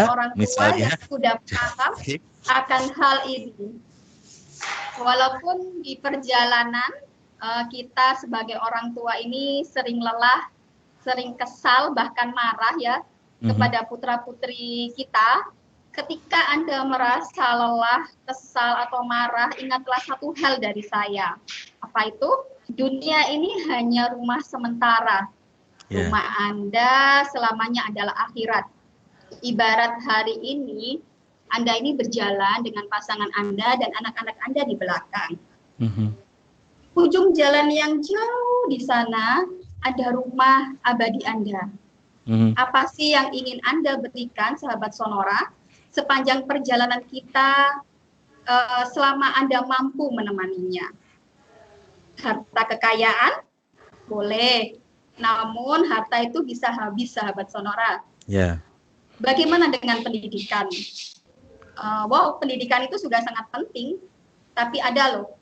orang tua misalnya. yang sudah paham akan hal ini. Walaupun di perjalanan kita sebagai orang tua ini sering lelah, sering kesal, bahkan marah ya kepada putra-putri kita. Ketika Anda merasa lelah, kesal, atau marah, ingatlah satu hal dari saya. Apa itu? Dunia ini hanya rumah sementara. Rumah Anda selamanya adalah akhirat. Ibarat hari ini, Anda ini berjalan dengan pasangan Anda dan anak-anak Anda di belakang. Ujung jalan yang jauh di sana, ada rumah abadi Anda. Apa sih yang ingin Anda berikan, sahabat Sonora, sepanjang perjalanan kita selama Anda mampu menemaninya? Harta kekayaan? Boleh. Namun harta itu bisa habis, sahabat Sonora. Bagaimana dengan pendidikan? Pendidikan itu sudah sangat penting, tapi ada loh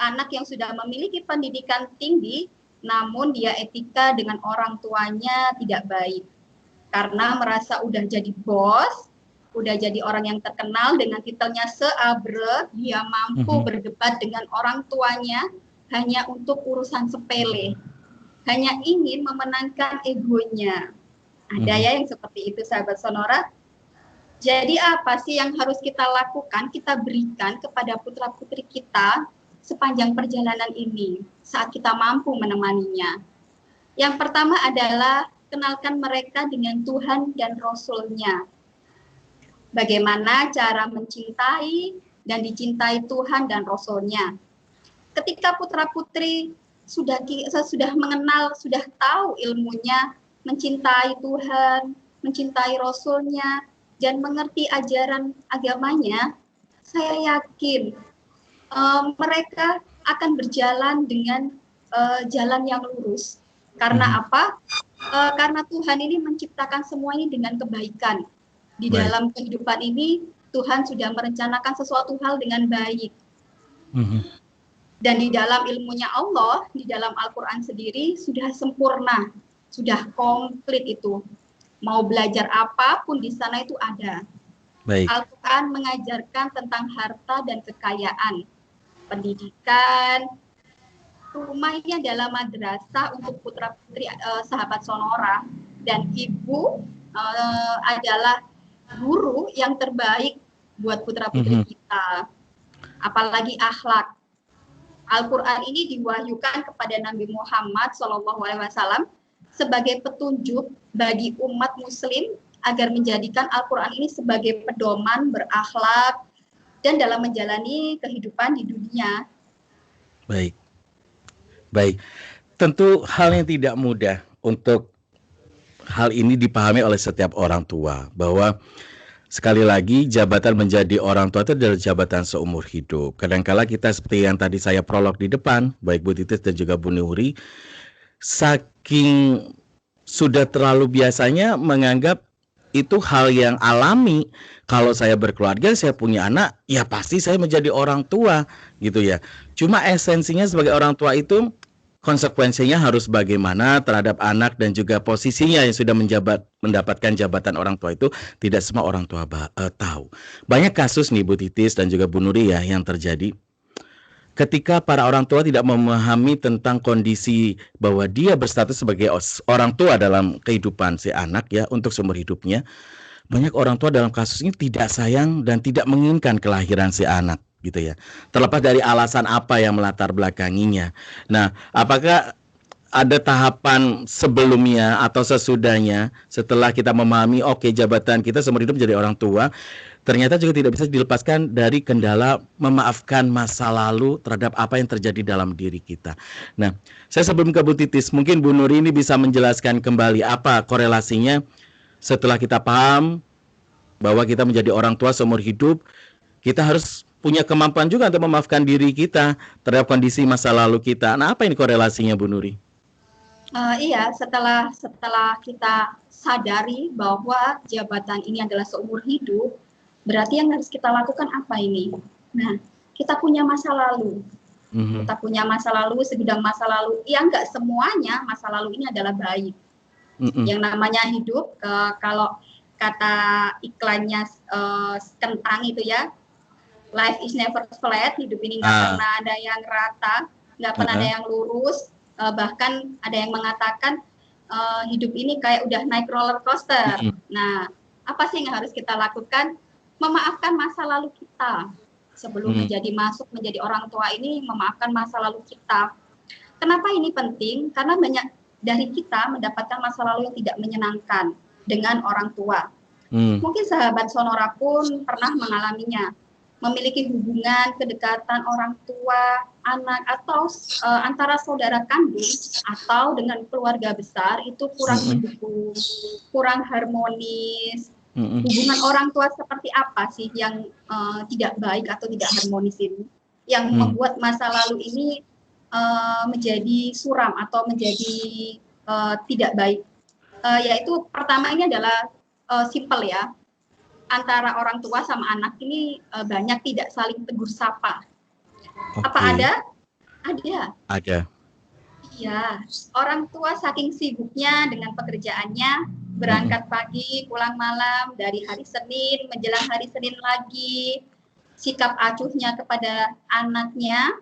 anak yang sudah memiliki pendidikan tinggi, namun dia etika dengan orang tuanya tidak baik. Karena merasa udah jadi bos, udah jadi orang yang terkenal dengan titelnya seabrek, dia mampu berdebat dengan orang tuanya hanya untuk urusan sepele. Hanya ingin memenangkan egonya. Ada ya yang seperti itu, sahabat Sonora. Jadi apa sih yang harus kita lakukan, kita berikan kepada putra-putri kita sepanjang perjalanan ini saat kita mampu menemaninya? Yang pertama adalah kenalkan mereka dengan Tuhan dan Rasul-Nya. Bagaimana cara mencintai dan dicintai Tuhan dan Rasul-Nya. Ketika putra-putri sudah mengenal, sudah tahu ilmunya, mencintai Tuhan, mencintai Rasul-Nya, dan mengerti ajaran agamanya, saya yakin mereka akan berjalan dengan jalan yang lurus. Karena apa? Karena Tuhan ini menciptakan semua ini dengan kebaikan. Di dalam kehidupan ini, Tuhan sudah merencanakan sesuatu hal dengan baik. Dan di dalam ilmunya Allah, di dalam Al-Quran sendiri, sudah sempurna, sudah komplit itu. Mau belajar apapun di sana itu ada. Al-Quran mengajarkan tentang harta dan kekayaan, pendidikan. Rumah ini adalah madrasah untuk putra-putri sahabat Sonora, dan ibu adalah guru yang terbaik buat putra-putri kita. Apalagi akhlak. Al-Quran ini diwahyukan kepada Nabi Muhammad SAW sebagai petunjuk bagi umat muslim agar menjadikan Al-Quran ini sebagai pedoman berakhlak dan dalam menjalani kehidupan di dunia. Baik. Tentu hal yang tidak mudah untuk hal ini dipahami oleh setiap orang tua, bahwa sekali lagi jabatan menjadi orang tua itu adalah jabatan seumur hidup. Kadangkala kita seperti yang tadi saya prolog di depan, baik Bu Titis dan juga Bu Nuri, saking sudah terlalu biasanya menganggap itu hal yang alami. Kalau saya berkeluarga, saya punya anak, ya pasti saya menjadi orang tua gitu ya. Cuma esensinya sebagai orang tua itu konsekuensinya harus bagaimana terhadap anak dan juga posisinya yang sudah mendapatkan jabatan orang tua itu tidak semua orang tua tahu. Banyak kasus nih Bu Titis dan juga Bu Nuri ya yang terjadi ketika para orang tua tidak memahami tentang kondisi bahwa dia berstatus sebagai orang tua dalam kehidupan si anak ya untuk seumur hidupnya. Banyak orang tua dalam kasus ini tidak sayang dan tidak menginginkan kelahiran si anak gitu ya. Terlepas dari alasan apa yang melatar belakanginya. Nah, apakah ada tahapan sebelumnya atau sesudahnya setelah kita memahami jabatan kita seumur hidup menjadi orang tua, ternyata juga tidak bisa dilepaskan dari kendala memaafkan masa lalu terhadap apa yang terjadi dalam diri kita. Nah, saya sebelum ke Bu Titis, mungkin Bu Nuri ini bisa menjelaskan kembali apa korelasinya setelah kita paham bahwa kita menjadi orang tua seumur hidup, kita harus punya kemampuan juga untuk memaafkan diri kita terhadap kondisi masa lalu kita. Nah, apa ini korelasinya, Bu Nuri? Iya, setelah kita sadari bahwa jabatan ini adalah seumur hidup, berarti yang harus kita lakukan apa ini? Nah, kita punya masa lalu. Kita punya masa lalu, segudang masa lalu. Yang nggak semuanya masa lalu ini adalah baik. Yang namanya hidup, kata iklannya kentang itu ya, life is never flat, hidup ini nggak pernah ada yang rata, nggak pernah ada yang lurus, bahkan ada yang mengatakan hidup ini kayak udah naik roller coaster. Nah, apa sih yang harus kita lakukan? Memaafkan masa lalu kita. Sebelum masuk menjadi orang tua ini, memaafkan masa lalu kita. Kenapa ini penting? Karena banyak dari kita mendapatkan masa lalu yang tidak menyenangkan dengan orang tua. Mungkin sahabat Sonora pun pernah mengalaminya. Memiliki hubungan, kedekatan orang tua, anak, atau antara saudara kandung, atau dengan keluarga besar, itu kurang mendukung, kurang harmonis. Hubungan orang tua seperti apa sih yang tidak baik atau tidak harmonis ini? Yang membuat masa lalu ini menjadi suram atau menjadi tidak baik. Yaitu pertama ini adalah simple ya. Antara orang tua sama anak ini banyak tidak saling tegur sapa. Apa ada? Ada. Iya, orang tua saking sibuknya dengan pekerjaannya, berangkat pagi, pulang malam, dari hari Senin, menjelang hari Senin lagi, sikap acuhnya kepada anaknya,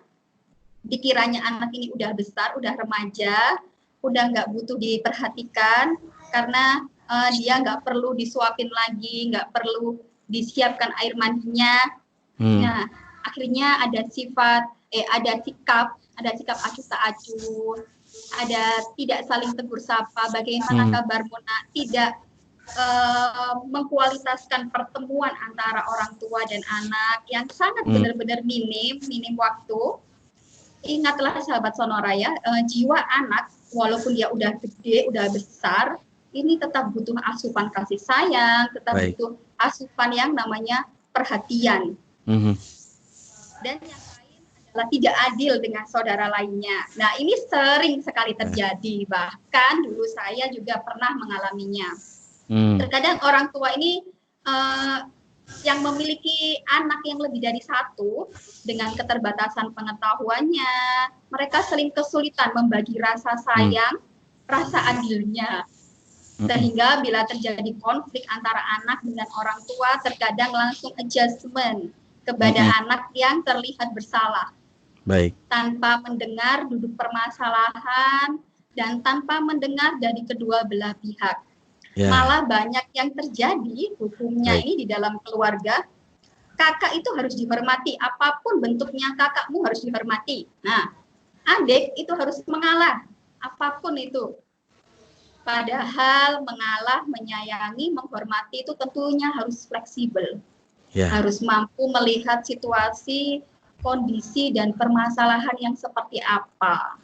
dikiranya anak ini udah besar, udah remaja, udah nggak butuh diperhatikan, karena dia nggak perlu disuapin lagi, nggak perlu disiapkan air mandinya. Nah, akhirnya ada sikap acuh tak acuh, ada tidak saling tegur sapa, bagaimana kabar Mona, tidak mengkualitaskan pertemuan antara orang tua dan anak yang sangat benar-benar minim waktu. Ingatlah sahabat Sonora ya, jiwa anak walaupun dia udah gede, udah besar, ini tetap butuh asupan kasih sayang, tetap butuh asupan yang namanya perhatian. Dan yang lain adalah tidak adil dengan saudara lainnya. Nah, ini sering sekali terjadi, bahkan dulu saya juga pernah mengalaminya. Terkadang orang tua ini yang memiliki anak yang lebih dari satu, dengan keterbatasan pengetahuannya, mereka sering kesulitan membagi rasa sayang, rasa adilnya. Sehingga bila terjadi konflik antara anak dengan orang tua, terkadang langsung adjustment kepada anak yang terlihat bersalah. Tanpa mendengar duduk permasalahan dan tanpa mendengar dari kedua belah pihak. Malah banyak yang terjadi hukumnya ini di dalam keluarga. Kakak itu harus dihormati, apapun bentuknya kakakmu harus dihormati. Nah, adik itu harus mengalah, apapun itu. Padahal mengalah, menyayangi, menghormati itu tentunya harus fleksibel. Harus mampu melihat situasi, kondisi, dan permasalahan yang seperti apa.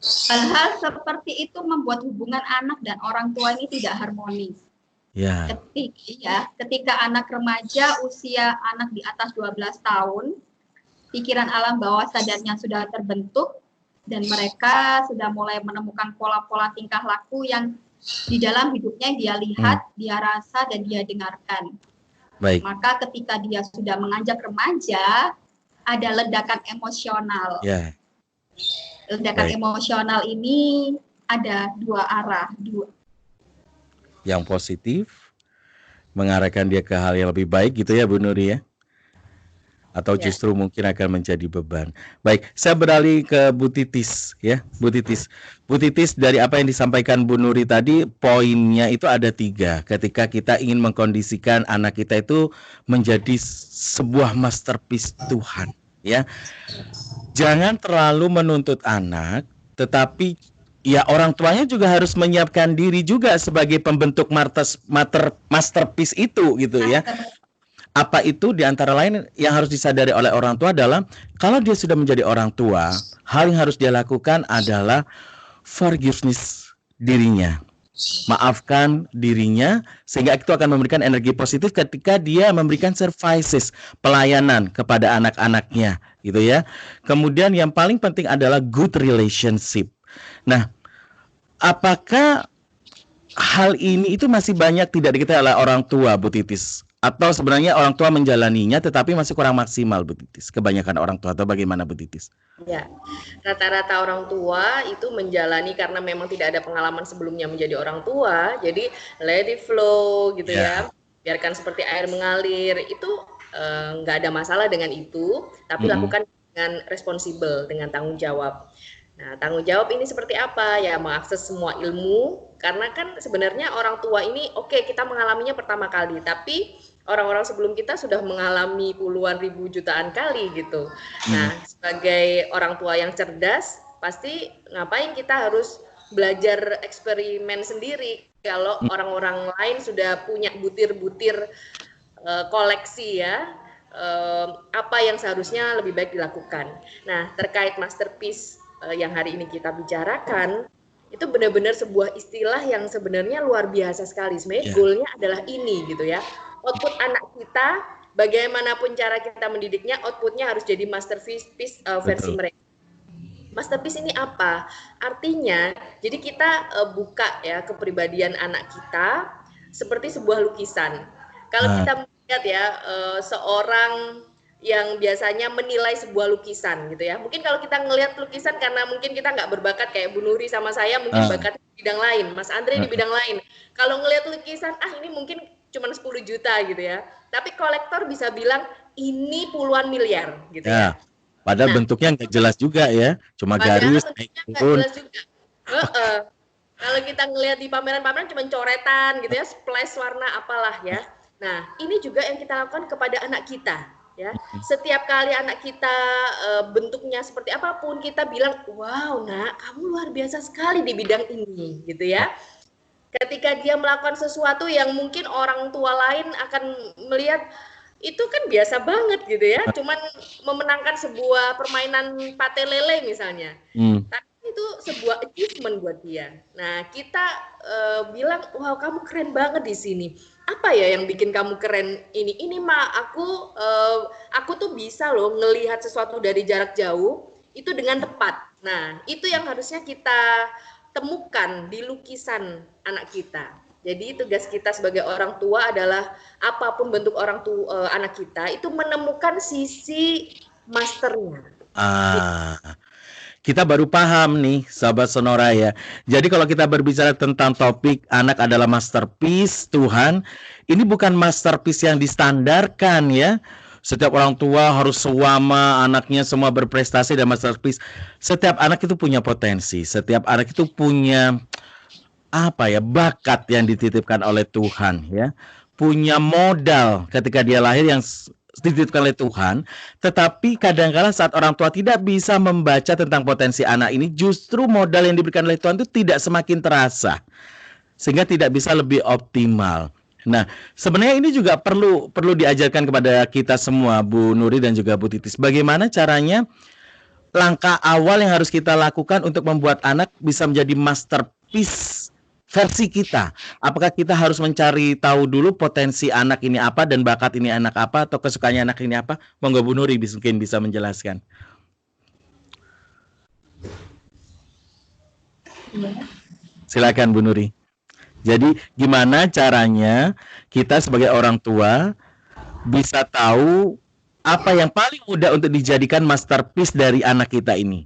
Hal-hal seperti itu membuat hubungan anak dan orang tua ini tidak harmonis. Ketika anak remaja, usia anak di atas 12 tahun, pikiran alam bawah sadarnya sudah terbentuk, dan mereka sudah mulai menemukan pola-pola tingkah laku yang di dalam hidupnya dia lihat, dia rasa, dan dia dengarkan. Maka ketika dia sudah menganjak remaja, ada ledakan emosional. Ledakan emosional ini ada dua arah. Yang positif, mengarahkan dia ke hal yang lebih baik gitu ya Bu Nuri ya? Atau justru mungkin akan menjadi beban. Baik, saya beralih ke Bu Titis ya, Bu Titis. Bu Titis, dari apa yang disampaikan Bu Nuri tadi, poinnya itu ada 3. Ketika kita ingin mengkondisikan anak kita itu menjadi sebuah masterpiece Tuhan, ya. Jangan terlalu menuntut anak, tetapi ya orang tuanya juga harus menyiapkan diri juga sebagai pembentuk masterpiece itu gitu ya. Apa itu di antara lain yang harus disadari oleh orang tua adalah kalau dia sudah menjadi orang tua, hal yang harus dia lakukan adalah forgiveness dirinya. Maafkan dirinya sehingga itu akan memberikan energi positif ketika dia memberikan services, pelayanan kepada anak-anaknya gitu ya. Kemudian yang paling penting adalah good relationship. Nah, apakah hal ini itu masih banyak tidak diketahui oleh orang tua, Bu Titis? Atau sebenarnya orang tua menjalaninya tetapi masih kurang maksimal, Bu Titis? Kebanyakan orang tua atau bagaimana, Bu Titis? Ya, rata-rata orang tua itu menjalani karena memang tidak ada pengalaman sebelumnya menjadi orang tua, jadi let it flow gitu ya, biarkan seperti air mengalir, itu nggak ada masalah dengan itu, tapi lakukan dengan responsibel, dengan tanggung jawab. Nah, tanggung jawab ini seperti apa? Ya, mengakses semua ilmu, karena kan sebenarnya orang tua ini, oke, kita mengalaminya pertama kali, tapi orang-orang sebelum kita sudah mengalami puluhan ribu jutaan kali gitu. Nah, sebagai orang tua yang cerdas, pasti ngapain kita harus belajar eksperimen sendiri kalau orang-orang lain sudah punya butir-butir koleksi ya, apa yang seharusnya lebih baik dilakukan. Nah, terkait masterpiece yang hari ini kita bicarakan, itu benar-benar sebuah istilah yang sebenarnya luar biasa sekali. Sebenarnya goalnya adalah ini gitu ya. Output anak kita, bagaimanapun cara kita mendidiknya, outputnya harus jadi masterpiece versi mereka. Masterpiece ini apa? Artinya, jadi kita buka ya kepribadian anak kita seperti sebuah lukisan. Kalau kita melihat ya seorang yang biasanya menilai sebuah lukisan gitu ya. Mungkin kalau kita ngelihat lukisan karena mungkin kita nggak berbakat kayak Bu Nuri sama saya, mungkin bakat di bidang lain, Mas Andre di bidang lain. Kalau ngelihat lukisan, ini mungkin cuma 10 juta gitu ya. Tapi kolektor bisa bilang ini puluhan miliar gitu ya. Padahal bentuknya nggak jelas juga ya, cuma garis naik turun. Jelas juga. Kalau kita ngelihat di pameran-pameran cuma coretan gitu ya, splash warna apalah ya. Nah, ini juga yang kita lakukan kepada anak kita. Ya, setiap kali anak kita bentuknya seperti apapun, kita bilang, wow, nak, kamu luar biasa sekali di bidang ini, gitu ya. Ketika dia melakukan sesuatu yang mungkin orang tua lain akan melihat itu kan biasa banget gitu ya, cuman memenangkan sebuah permainan pate lele misalnya, tapi itu sebuah achievement buat dia. Nah, kita bilang, wow, kamu keren banget di sini. Apa ya yang bikin kamu keren ini? Ini mah aku tuh bisa loh ngelihat sesuatu dari jarak jauh itu dengan tepat. Nah, itu yang harusnya kita temukan di lukisan anak kita. Jadi tugas kita sebagai orang tua adalah apapun bentuk anak kita itu menemukan sisi masternya. Kita baru paham nih, sahabat Sonora ya. Jadi kalau kita berbicara tentang topik anak adalah masterpiece Tuhan, ini bukan masterpiece yang distandarkan ya. Setiap orang tua harus sewama anaknya semua berprestasi dan masterpiece. Setiap anak itu punya potensi, setiap anak itu punya bakat yang dititipkan oleh Tuhan ya. Punya modal ketika dia lahir yang dititipkan oleh Tuhan, tetapi kadang-kala saat orang tua tidak bisa membaca tentang potensi anak ini, justru modal yang diberikan oleh Tuhan itu tidak semakin terasa, sehingga tidak bisa lebih optimal. Nah, sebenarnya ini juga perlu diajarkan kepada kita semua, Bu Nuri dan juga Bu Titis. Bagaimana caranya, langkah awal yang harus kita lakukan untuk membuat anak bisa menjadi masterpiece versi kita. Apakah kita harus mencari tahu dulu potensi anak ini apa dan bakat ini anak apa atau kesukaannya anak ini apa? Monggo Bu Nuri mungkin bisa menjelaskan. Silakan Bu Nuri. Jadi gimana caranya kita sebagai orang tua bisa tahu apa yang paling mudah untuk dijadikan masterpiece dari anak kita ini?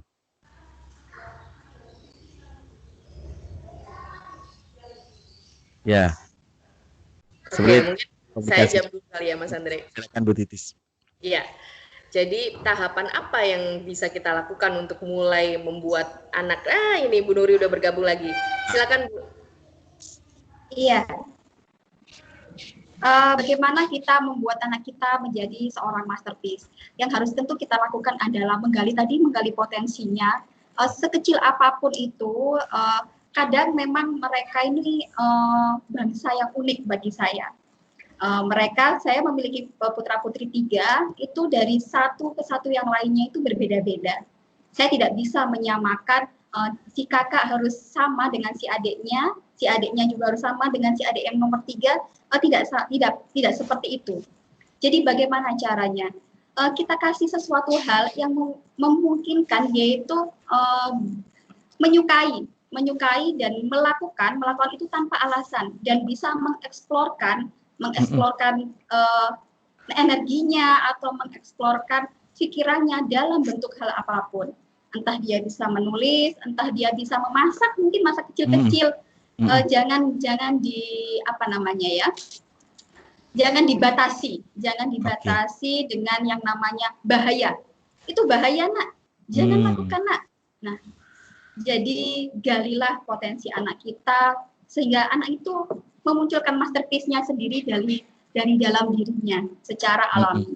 Ya. Mungkin saya jawab dulu kali ya Mas Andre. Silakan Bu Titis. Iya. Jadi tahapan apa yang bisa kita lakukan untuk mulai membuat anak? Ini Bu Nuri udah bergabung lagi. Silakan Bu. Iya. Bagaimana kita membuat anak kita menjadi seorang masterpiece? Yang harus tentu kita lakukan adalah menggali potensinya. Sekecil apapun itu, kadang memang mereka ini bangsa yang unik bagi saya. Saya memiliki putra-putri 3, itu dari satu ke satu yang lainnya itu berbeda-beda. Saya tidak bisa menyamakan si kakak harus sama dengan si adiknya juga harus sama dengan si adik yang nomor 3, tidak seperti itu. Jadi bagaimana caranya? Kita kasih sesuatu hal yang memungkinkan, yaitu menyukai dan melakukan itu tanpa alasan dan bisa mengeksplorkan mengeksplorkan energinya atau mengeksplorkan pikirannya dalam bentuk hal apapun. Entah dia bisa menulis, entah dia bisa memasak, mungkin masa kecil-kecil. Jangan jangan dibatasi dengan yang namanya bahaya. Itu bahaya, Nak. Jangan lakukan, Nak. Nah, jadi galilah potensi anak kita sehingga anak itu memunculkan masterpiece-nya sendiri dari dalam dirinya secara alami.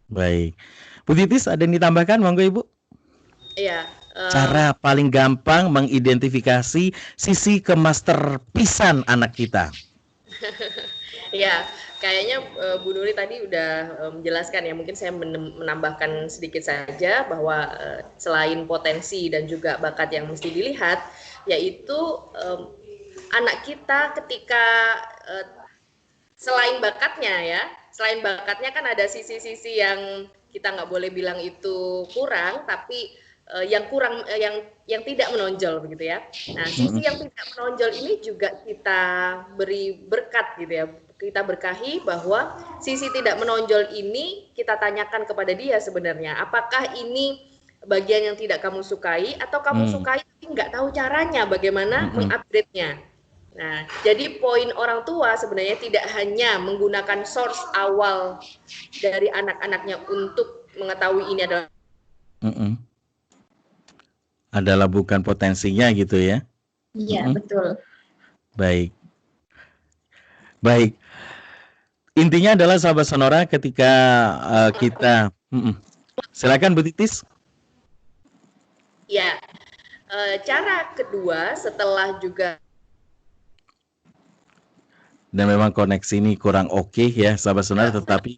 Baik. Bu Titis, ada yang ditambahkan, monggo Ibu? Iya. Cara paling gampang mengidentifikasi sisi kemasterpiecean anak kita. Ya, kayaknya Bu Nuri tadi udah menjelaskan ya. Mungkin saya menambahkan sedikit saja bahwa selain potensi dan juga bakat yang mesti dilihat, yaitu anak kita ketika selain bakatnya kan ada sisi-sisi yang kita nggak boleh bilang itu kurang, tapi yang tidak menonjol begitu ya. Nah, sisi yang tidak menonjol ini juga kita beri berkat gitu ya. Kita berkahi bahwa sisi tidak menonjol ini kita tanyakan kepada dia sebenarnya. Apakah ini bagian yang tidak kamu sukai atau kamu sukai tapi nggak tahu caranya bagaimana mengupgrade-nya. Nah, jadi poin orang tua sebenarnya tidak hanya menggunakan source awal dari anak-anaknya untuk mengetahui ini adalah bukan potensinya gitu ya. Iya, betul. Baik. Intinya adalah sahabat Sonora ketika kita silakan Bu Titis. Ya. Cara kedua setelah juga dan memang koneksi ini kurang oke ya sahabat Sonora, tetapi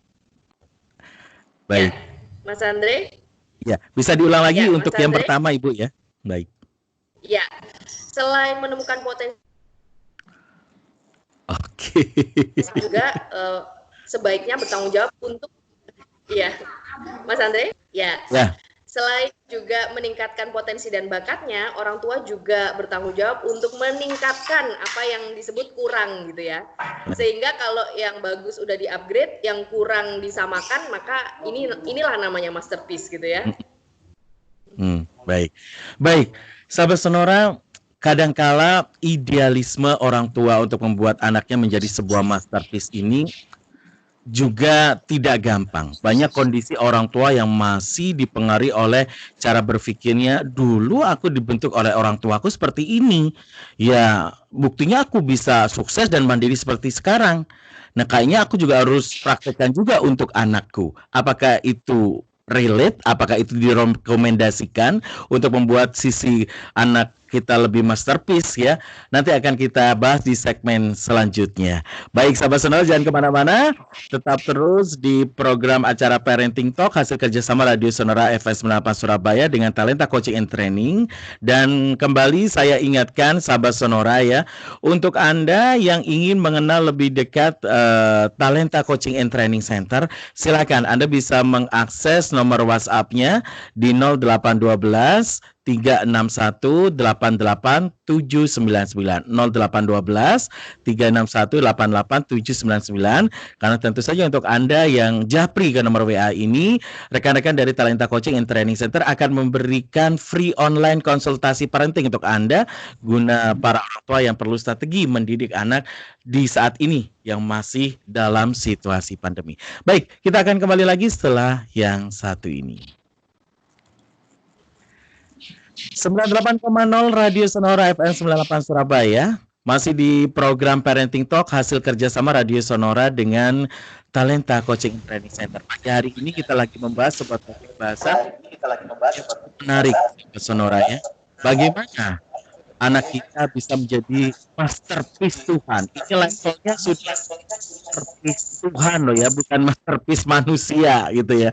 baik. Ya, Mas Andre? Ya, bisa diulang lagi untuk yang Andre? pertama Ibu ya. Baik. Ya, selain menemukan potensi juga sebaiknya bertanggung jawab untuk Mas Andre? Ya. Selain juga meningkatkan potensi dan bakatnya, orang tua juga bertanggung jawab untuk meningkatkan apa yang disebut kurang gitu ya. Sehingga kalau yang bagus udah di-upgrade, yang kurang disamakan, maka inilah namanya masterpiece gitu ya. Baik. Sahabat Sonora, kadangkala idealisme orang tua untuk membuat anaknya menjadi sebuah masterpiece ini juga tidak gampang. Banyak kondisi orang tua yang masih dipengaruhi oleh cara berpikirnya, dulu aku dibentuk oleh orang tuaku seperti ini. Ya, buktinya aku bisa sukses dan mandiri seperti sekarang. Nah, kayaknya aku juga harus praktekkan juga untuk anakku. Apakah itu relate? Apakah itu direkomendasikan untuk membuat sisi anak kita lebih masterpiece ya? Nanti akan kita bahas di segmen selanjutnya. Baik sahabat Sonora, jangan kemana-mana, tetap terus di program acara Parenting Talk hasil kerjasama Radio Sonora FM 98 Surabaya dengan Talenta Coaching and Training. Dan kembali saya ingatkan sahabat Sonora ya, untuk Anda yang ingin mengenal lebih dekat Talenta Coaching and Training Center, silakan Anda bisa mengakses nomor WhatsApp-nya di 0812 361 88 799 0812 361 88 799. Karena tentu saja untuk Anda yang japri ke nomor WA ini, rekan-rekan dari Talenta Coaching and Training Center akan memberikan free online konsultasi parenting untuk Anda guna para orang tua yang perlu strategi mendidik anak di saat ini yang masih dalam situasi pandemi. Baik, kita akan kembali lagi setelah yang satu ini. 98,0 Radio Sonora FM 98 Surabaya. Masih di program Parenting Talk hasil kerjasama Radio Sonora dengan Talenta Coaching Training Center. Pagi hari ini kita lagi membahas sebuah topik bahasa menarik Sonora ya. Bagaimana anak kita bisa menjadi masterpiece Tuhan. Ini levelnya sudah masterpiece Tuhan loh ya, bukan masterpiece manusia gitu ya.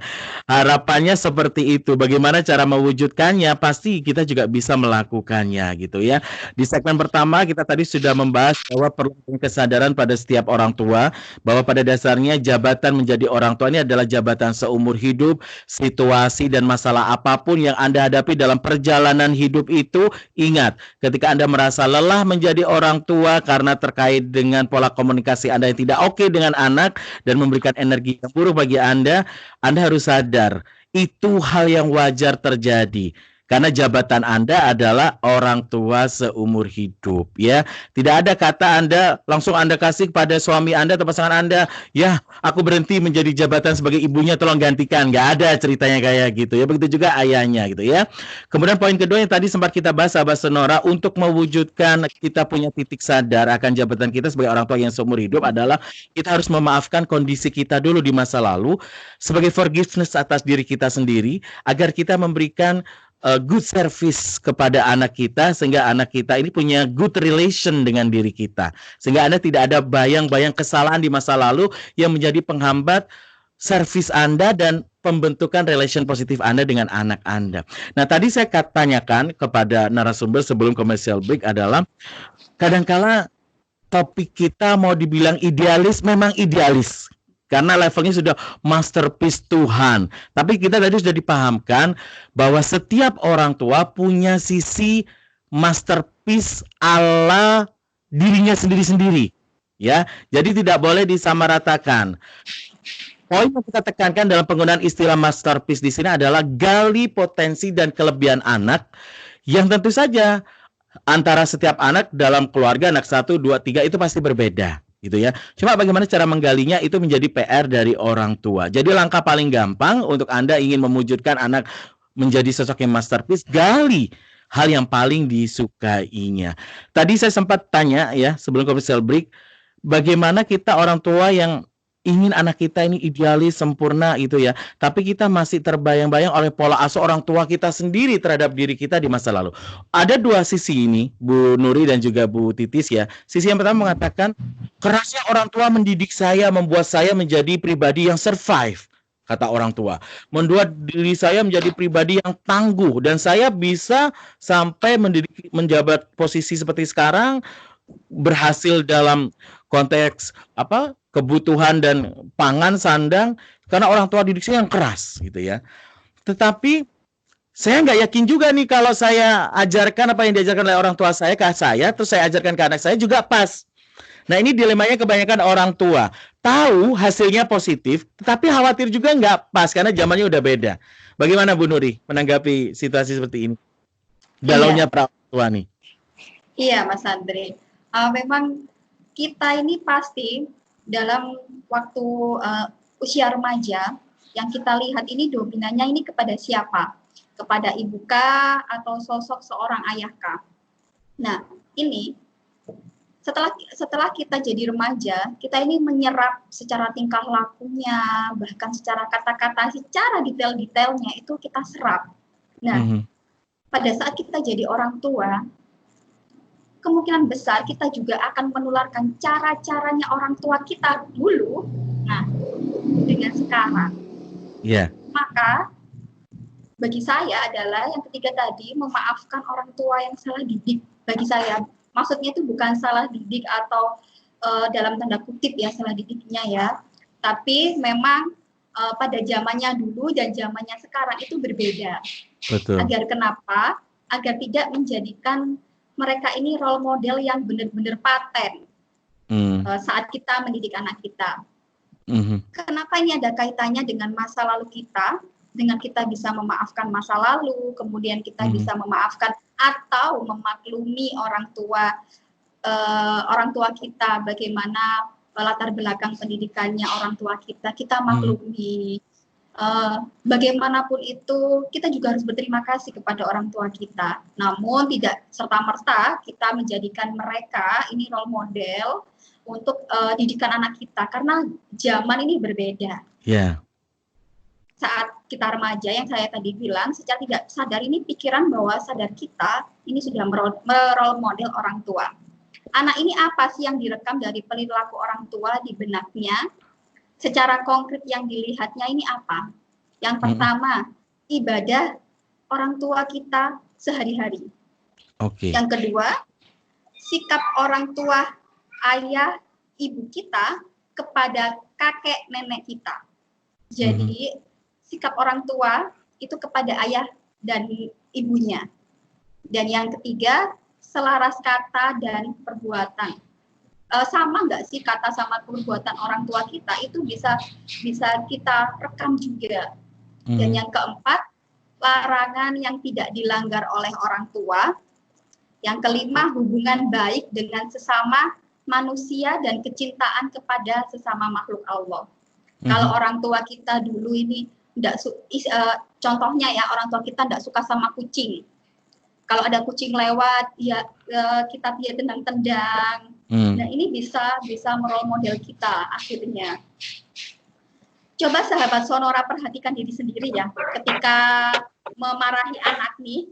Harapannya seperti itu. Bagaimana cara mewujudkannya? Pasti kita juga bisa melakukannya gitu ya. Di segmen pertama kita tadi sudah membahas bahwa perlu kesadaran pada setiap orang tua bahwa pada dasarnya jabatan menjadi orang tua ini adalah jabatan seumur hidup. Situasi dan masalah apapun yang Anda hadapi dalam perjalanan hidup itu, ingat, ketika ketika Anda merasa lelah menjadi orang tua karena terkait dengan pola komunikasi Anda yang tidak oke dengan anak dan memberikan energi yang buruk bagi Anda harus sadar itu hal yang wajar terjadi. Karena jabatan Anda adalah orang tua seumur hidup, ya. Tidak ada kata Anda langsung Anda kasih kepada suami Anda atau pasangan Anda, ya, aku berhenti menjadi jabatan sebagai ibunya, tolong gantikan. Nggak ada ceritanya kayak gitu, ya. Begitu juga ayahnya, gitu, ya. Kemudian poin kedua yang tadi sempat kita bahas, sahabat Sonora, untuk mewujudkan kita punya titik sadar akan jabatan kita sebagai orang tua yang seumur hidup adalah kita harus memaafkan kondisi kita dulu di masa lalu sebagai forgiveness atas diri kita sendiri agar kita memberikan good service kepada anak kita sehingga anak kita ini punya good relation dengan diri kita sehingga Anda tidak ada bayang-bayang kesalahan di masa lalu yang menjadi penghambat service Anda dan pembentukan relation positif Anda dengan anak Anda. Nah, tadi saya tanyakan kepada narasumber sebelum commercial break adalah kadangkala topik kita mau dibilang idealis, memang idealis karena levelnya sudah masterpiece Tuhan. Tapi kita tadi sudah dipahamkan bahwa setiap orang tua punya sisi masterpiece ala dirinya sendiri-sendiri. Ya, jadi tidak boleh disamaratakan. Poin yang kita tekankan dalam penggunaan istilah masterpiece di sini adalah gali potensi dan kelebihan anak yang tentu saja antara setiap anak dalam keluarga, anak 1, 2, 3 itu pasti berbeda. Gitu ya. Cuma bagaimana cara menggalinya itu menjadi PR dari orang tua. Jadi langkah paling gampang untuk Anda ingin mewujudkan anak menjadi sosok yang masterpiece, gali hal yang paling disukainya. Tadi saya sempat tanya ya sebelum commercial break, bagaimana kita orang tua yang ingin anak kita ini idealis, sempurna gitu ya. Tapi kita masih terbayang-bayang oleh pola asuh orang tua kita sendiri terhadap diri kita di masa lalu. Ada dua sisi ini, Bu Nuri dan juga Bu Titis ya. Sisi yang pertama mengatakan, kerasnya orang tua mendidik saya, membuat saya menjadi pribadi yang survive, kata orang tua. Membuat diri saya menjadi pribadi yang tangguh. Dan saya bisa sampai menjabat posisi seperti sekarang, berhasil dalam konteks kebutuhan dan pangan sandang karena orang tua didik saya yang keras gitu ya. Tetapi saya nggak yakin juga nih kalau saya ajarkan apa yang diajarkan oleh orang tua saya ke saya, terus saya ajarkan ke anak saya juga pas. Nah ini dilemanya kebanyakan orang tua. Tahu hasilnya positif, tetapi khawatir juga nggak pas karena zamannya udah beda. Bagaimana Bu Nuri menanggapi situasi seperti ini? Galaunya para orang tua nih. Iya Mas Andre. Memang kita ini pasti dalam waktu usia remaja yang kita lihat ini dominannya ini kepada siapa? Kepada ibu kah atau sosok seorang ayah kah? Nah, ini setelah kita jadi remaja, kita ini menyerap secara tingkah lakunya, bahkan secara kata-kata, secara detail-detailnya itu kita serap. Nah, pada saat kita jadi orang tua, kemungkinan besar kita juga akan menularkan cara-caranya orang tua kita dulu, nah, dengan sekarang. Yeah. Maka, bagi saya adalah yang ketiga tadi, memaafkan orang tua yang salah didik. Bagi saya, maksudnya itu bukan salah didik atau dalam tanda kutip ya, salah didiknya ya. Tapi memang pada zamannya dulu dan zamannya sekarang itu berbeda. Betul. Agar kenapa? Agar tidak menjadikan mereka ini role model yang benar-benar paten saat kita mendidik anak kita. Kenapa ini ada kaitannya dengan masa lalu kita, dengan kita bisa memaafkan masa lalu, kemudian kita bisa memaafkan atau memaklumi orang tua kita, bagaimana latar belakang pendidikannya orang tua kita maklumi. Bagaimanapun itu kita juga harus berterima kasih kepada orang tua kita. Namun tidak serta-merta kita menjadikan mereka ini role model untuk didikan anak kita karena zaman ini berbeda. Yeah. Saat kita remaja yang saya tadi bilang secara tidak sadar ini pikiran bahwa sadar kita ini sudah merole model orang tua. Anak ini apa sih yang direkam dari perilaku orang tua di benaknya? Secara konkret yang dilihatnya ini apa? Yang pertama, ibadah orang tua kita sehari-hari. Okay. Yang kedua, sikap orang tua, ayah, ibu kita kepada kakek nenek kita. Jadi, sikap orang tua itu kepada ayah dan ibunya. Dan yang ketiga, selaras kata dan perbuatan. Sama nggak sih kata sama perbuatan orang tua kita itu bisa kita rekam juga. Dan yang keempat, larangan yang tidak dilanggar oleh orang tua. Yang kelima, hubungan baik dengan sesama manusia dan kecintaan kepada sesama makhluk Allah. Kalau orang tua kita dulu ini contohnya ya, orang tua kita tidak suka sama kucing. Kalau ada kucing lewat, ya kita tendang-tendang. Nah, ini bisa merole model kita akhirnya. Coba sahabat Sonora perhatikan diri sendiri ya. Ketika memarahi anak nih,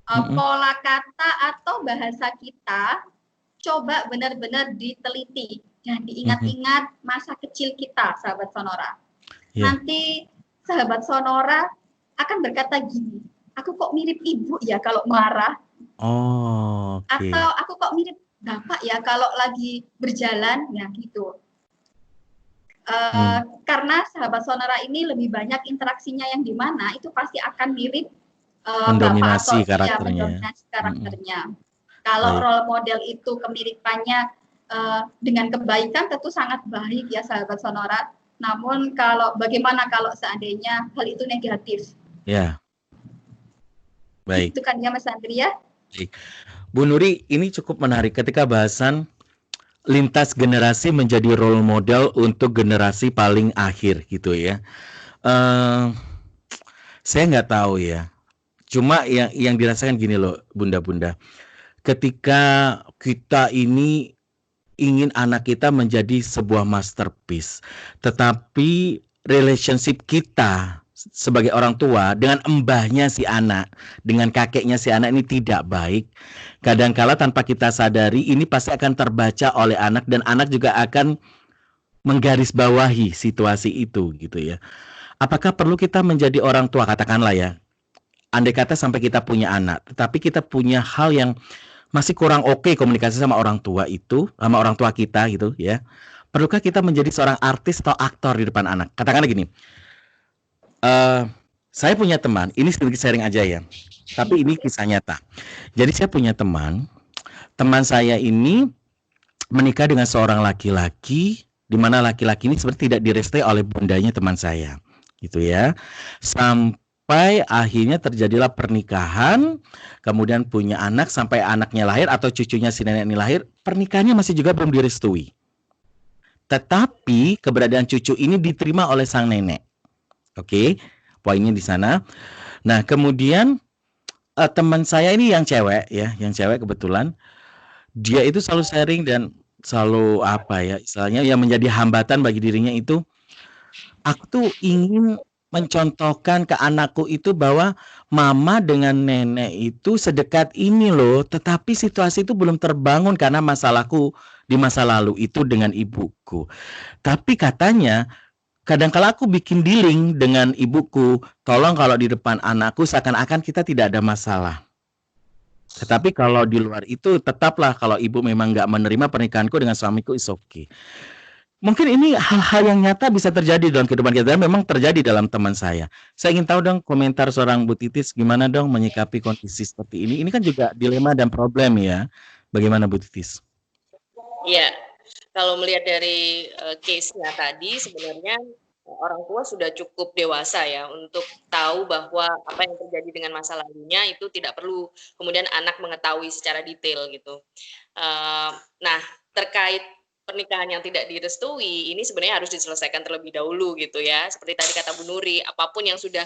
pola kata atau bahasa kita coba benar-benar diteliti dan diingat-ingat masa kecil kita, sahabat Sonora. Nanti sahabat Sonora akan berkata gini, aku kok mirip ibu ya kalau marah. Atau aku kok mirip bapak ya kalau lagi berjalan, ya gitu. Karena sahabat Sonora ini lebih banyak interaksinya yang di mana itu pasti akan mirip mendominasi bapak atau karakternya. mendominasi karakternya. Kalau role model itu kemiripannya dengan kebaikan tentu sangat baik ya sahabat Sonora. Namun bagaimana kalau seandainya hal itu negatif? Ya. Baik. Itu kan ya Mas Andri ya. Baik. Bu Nuri, ini cukup menarik ketika bahasan lintas generasi menjadi role model untuk generasi paling akhir gitu ya. Saya nggak tahu ya. Cuma yang dirasakan gini loh, bunda-bunda. Ketika kita ini ingin anak kita menjadi sebuah masterpiece, tetapi relationship kita sebagai orang tua dengan embahnya si anak, dengan kakeknya si anak ini tidak baik. Kadangkala tanpa kita sadari ini pasti akan terbaca oleh anak dan anak juga akan menggarisbawahi situasi itu gitu ya. Apakah perlu kita menjadi orang tua, katakanlah ya, andai kata sampai kita punya anak, tetapi kita punya hal yang masih kurang oke komunikasi sama orang tua itu, sama orang tua kita gitu ya. Perlukah kita menjadi seorang artis atau aktor di depan anak? Katakanlah gini, saya punya teman, ini sedikit sharing aja ya, tapi ini kisah nyata. Jadi saya punya teman saya ini menikah dengan seorang laki-laki, di mana laki-laki ini sebenarnya tidak direstui oleh bundanya teman saya, gitu ya. Sampai akhirnya terjadilah pernikahan, kemudian punya anak, sampai anaknya lahir atau cucunya si nenek ini lahir, pernikahannya masih juga belum direstui. Tetapi keberadaan cucu ini diterima oleh sang nenek. Oke, poinnya di sana. Nah, kemudian teman saya ini yang cewek ya, yang cewek kebetulan, dia itu selalu sharing dan selalu istilahnya yang menjadi hambatan bagi dirinya itu, aku tuh ingin mencontohkan ke anakku itu bahwa mama dengan nenek itu sedekat ini loh, tetapi situasi itu belum terbangun karena masalahku di masa lalu itu dengan ibuku. Tapi katanya kadang-kala aku bikin dealing dengan ibuku, tolong kalau di depan anakku seakan-akan kita tidak ada masalah. Tetapi kalau di luar itu tetaplah kalau ibu memang nggak menerima pernikahanku dengan suamiku, is okay. Mungkin ini hal-hal yang nyata bisa terjadi dalam kehidupan kita, dan memang terjadi dalam teman saya. Saya ingin tahu dong komentar seorang Bu Titis, gimana dong menyikapi kondisi seperti ini? Ini kan juga dilema dan problem ya. Bagaimana Bu Titis? Iya. Kalau melihat dari case-nya tadi, sebenarnya orang tua sudah cukup dewasa ya untuk tahu bahwa apa yang terjadi dengan masa lalunya itu tidak perlu kemudian anak mengetahui secara detail gitu. Nah, terkait pernikahan yang tidak direstui, ini sebenarnya harus diselesaikan terlebih dahulu gitu ya. Seperti tadi kata Bu Nuri, apapun yang sudah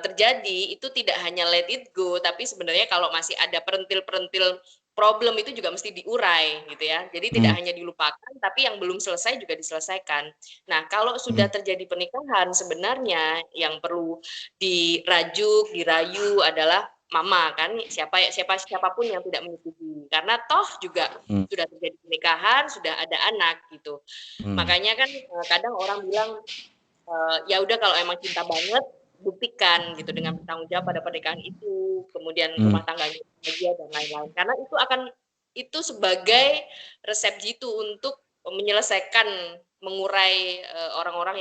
terjadi itu tidak hanya let it go, tapi sebenarnya kalau masih ada perentil-perentil problem itu juga mesti diurai gitu ya. Jadi tidak hanya dilupakan, tapi yang belum selesai juga diselesaikan. Nah, kalau sudah terjadi pernikahan, sebenarnya yang perlu dirajuk, dirayu adalah mama kan, siapapun yang tidak menyetujui. Karena toh juga sudah terjadi pernikahan, sudah ada anak gitu. Makanya kan kadang orang bilang ya udah kalau emang cinta banget buktikan gitu dengan bertanggung jawab pada pernikahan itu, kemudian rumah tangganya bahagia dan lain-lain. Karena itu sebagai resep jitu untuk menyelesaikan, mengurai orang-orang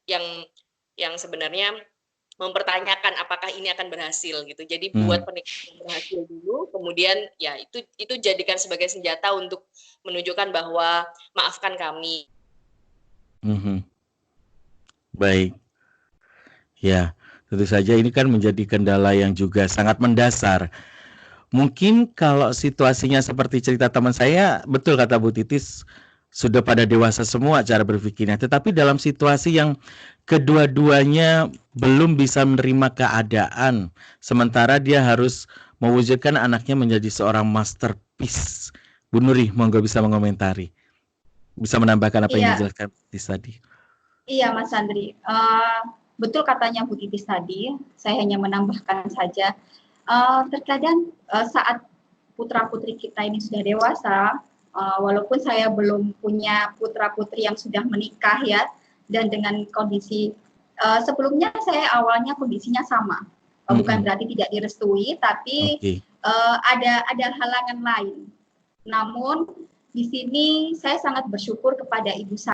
yang sebenarnya mempertanyakan apakah ini akan berhasil gitu. Jadi buat pernikahan berhasil dulu, kemudian ya itu jadikan sebagai senjata untuk menunjukkan bahwa maafkan kami. Baik. Ya, tentu saja ini kan menjadi kendala yang juga sangat mendasar. Mungkin kalau situasinya seperti cerita teman saya, betul kata Bu Titis, sudah pada dewasa semua cara berpikirnya. Tetapi dalam situasi yang kedua-duanya belum bisa menerima keadaan, sementara dia harus mewujudkan anaknya menjadi seorang masterpiece. Bu Nuri, monggo bisa mengomentari. Bisa menambahkan apa yang Iya, dijelaskan Bu Titis tadi. iya Mas Andri. Betul katanya Bu Titis tadi, saya hanya menambahkan saja. Terkadang saat putra-putri kita ini sudah dewasa, walaupun saya belum punya putra-putri yang sudah menikah ya, dan dengan kondisi sebelumnya saya awalnya kondisinya sama, bukan berarti tidak direstui, tapi ada halangan lain. Namun di sini saya sangat bersyukur kepada ibu saya